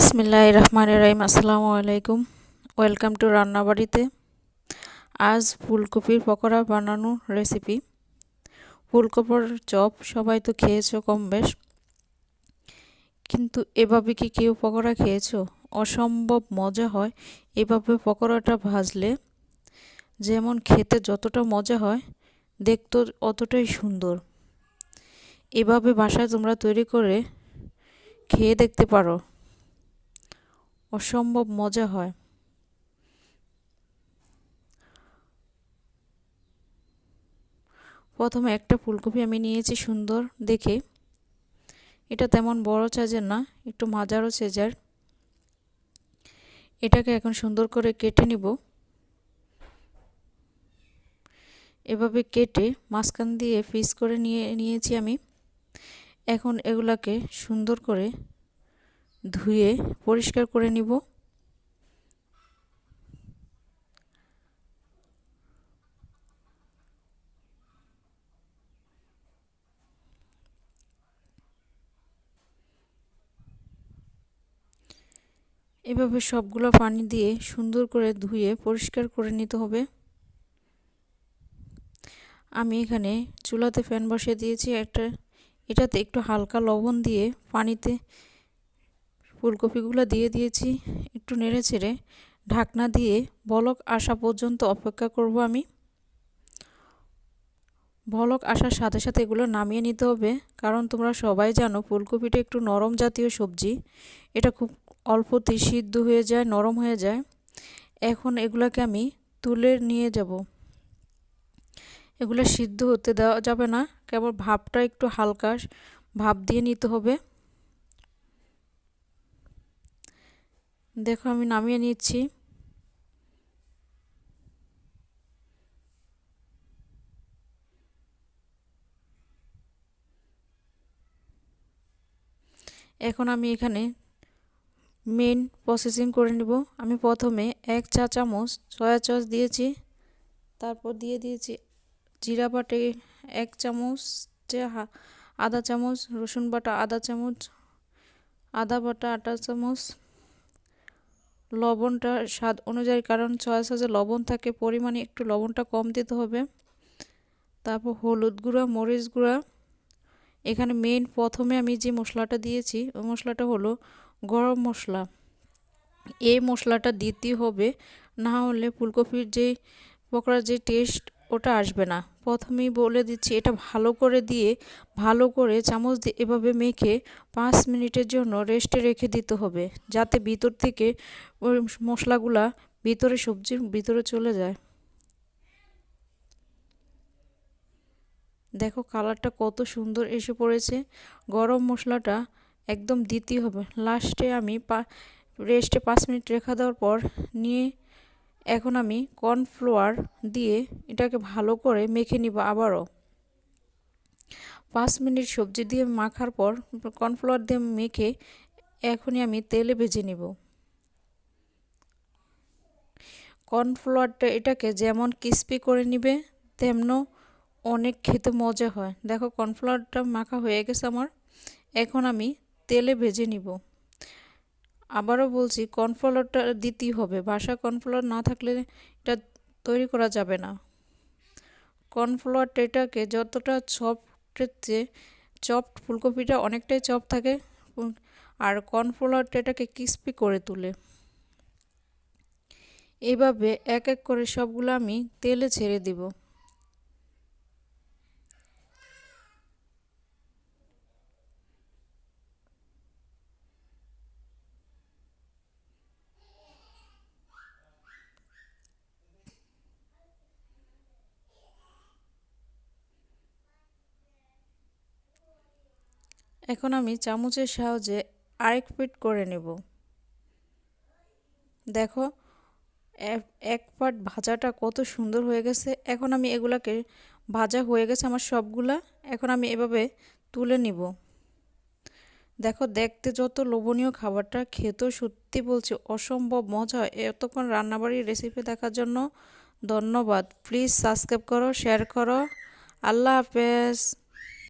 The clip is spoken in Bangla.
বিসমিল্লাহির রহমানির রহিম। আসসালামু আলাইকুম। ওয়েলকাম টু রান্নাবাড়িতে। আজ ফুলকপির পকোড়া বানানোর রেসিপি। ফুলকপির চপ সবাই তো খেয়েছো কম বেশ, কিন্তু এভাবে কি কেউ পকোড়া খেয়েছো? অসম্ভব মজা হয় এভাবে পকোড়াটা ভাজলে। যেমন খেতে যতটা মজা হয়, দেখতে অতটাই সুন্দর। এভাবে বাসায় তোমরা তৈরি করে খেয়ে দেখতে পারো, অসম্ভব মজা হয়। প্রথমে একটা ফুলকপি আমি নিয়েছি সুন্দর দেখে। এটা তেমন বড় সাইজের না, একটু মাঝারো সাইজের। এটাকে এখন সুন্দর করে কেটে নিব। এভাবে কেটে মাঝখান দিয়ে পিস করে নিয়েছি আমি। এখন এগুলাকে সুন্দর করে ধুয়ে পরিষ্কার করে নিব। এভাবে সবগুলো পানি দিয়ে সুন্দর করে ধুয়ে পরিষ্কার করে নিতে হবে। আমি এখানে চুলাতে প্যান বসিয়ে দিয়েছি এটাতে একটু হালকা লবণ দিয়ে পানিতে ফুলকপিগুলো দিয়ে দিয়েছি। একটু নেড়ে ছেড়ে ঢাকনা দিয়ে বলক আসা পর্যন্ত অপেক্ষা করব আমি। বলক আসার সাথে সাথে এগুলো নামিয়ে নিতে হবে, কারণ তোমরা সবাই জানো ফুলকপিটা একটু নরম জাতীয় সবজি। এটা খুব অল্পতেই সিদ্ধ হয়ে যায়, নরম হয়ে যায়। এখন এগুলোকে আমি তুলে নিয়ে যাব। এগুলো সিদ্ধ হতে দেওয়া যাবে না, কেবল ভাপটা একটু হালকা ভাপ দিয়ে নিতে হবে। দেখো আমি নামিয়ে নিচ্ছি। এখন আমি এখানে মেন প্রসেসিং করে নেব। আমি প্রথমে 1 চা চামচ সয়া সস দিয়েছি, তারপর দিয়ে দিয়েছি জিরা বাটে 1 চামচ, আদা চামচ, রসুন বাটা আধা চামচ, আদা বাটা 1/8 চামচ, লবণটা স্বাদ অনুযায়ী, কারণ সয়া সসে লবণ থাকে, পরিমাণে একটু লবণটা কম দিতে হবে। তারপর হলুদ গুঁড়া, মরিচ গুঁড়া। এখানে মেন প্রথমে আমি যে মশলাটা দিয়েছি ওই মশলাটা হলো গরম মশলা। এই মশলাটা দিতে হবে, না হলে ফুলকপির যে পকোড়ার যে টেস্ট ওটা আসবে না। প্রথমেই বলে দিচ্ছি, এটা ভালো করে দিয়ে ভালো করে চামচ দিয়ে এভাবে মেখে 5 মিনিটের জন্য রেস্টে রেখে দিতে হবে, যাতে ভিতর থেকে ওই মশলাগুলা ভিতরে সবজির ভিতরে চলে যায়। দেখো কালারটা কত সুন্দর এসে পড়েছে। গরম মশলাটা একদম দিতেই হবে লাস্টে। আমি রেস্টে 5 মিনিট রেখে দেওয়ার পর নিয়ে এখন আমি কর্নফ্লাওয়ার দিয়ে এটাকে ভালো করে মেখে নিব। আবারও 5 মিনিট সবজি দিয়ে মাখার পর কর্নফ্লাওয়ার দিয়ে মেখে এখনই আমি তেলে ভেজে নিব। কর্নফ্লাওয়ারটা এটাকে যেমন ক্রিস্পি করে নিবে, তেমন অনেক খেতে মজা হয়। দেখো কর্নফ্লাওয়ারটা মাখা হয়ে গেছে আমার। এখন আমি তেলে ভেজে নিব। আবারও বলছি, কর্নফ্লাওয়ারটা দিতেই হবে। বাসায় কর্নফ্লাওয়ার না থাকলে এটা তৈরি করা যাবে না। কর্নফ্লাওয়ারটা এটাকে যতটা সফটের চেয়ে চপড, ফুলকপিটা অনেকটাই চপ থাকে, আর কর্নফ্লাওয়ারটা এটাকে ক্রিস্পি করে তোলে। এইভাবে এক এক করে সবগুলো আমি তেলে ছেড়ে দিব। এখন আমি চামচের সাহায্যে আরেক পিট করে নেব। দেখো এক পাট ভাজাটা কত সুন্দর হয়ে গেছে। এখন আমি এগুলাকে ভাজা হয়ে গেছে আমার সবগুলা। এখন আমি এভাবে তুলে নিব। দেখো দেখতে যত লোভনীয়, খাবারটা খেতেও সত্যি বলছি অসম্ভব মজা। এতক্ষণ রান্নাবাড়ির রেসিপি দেখার জন্য ধন্যবাদ। প্লিজ সাবস্ক্রাইব করো, শেয়ার করো। আল্লাহ হাফেজ।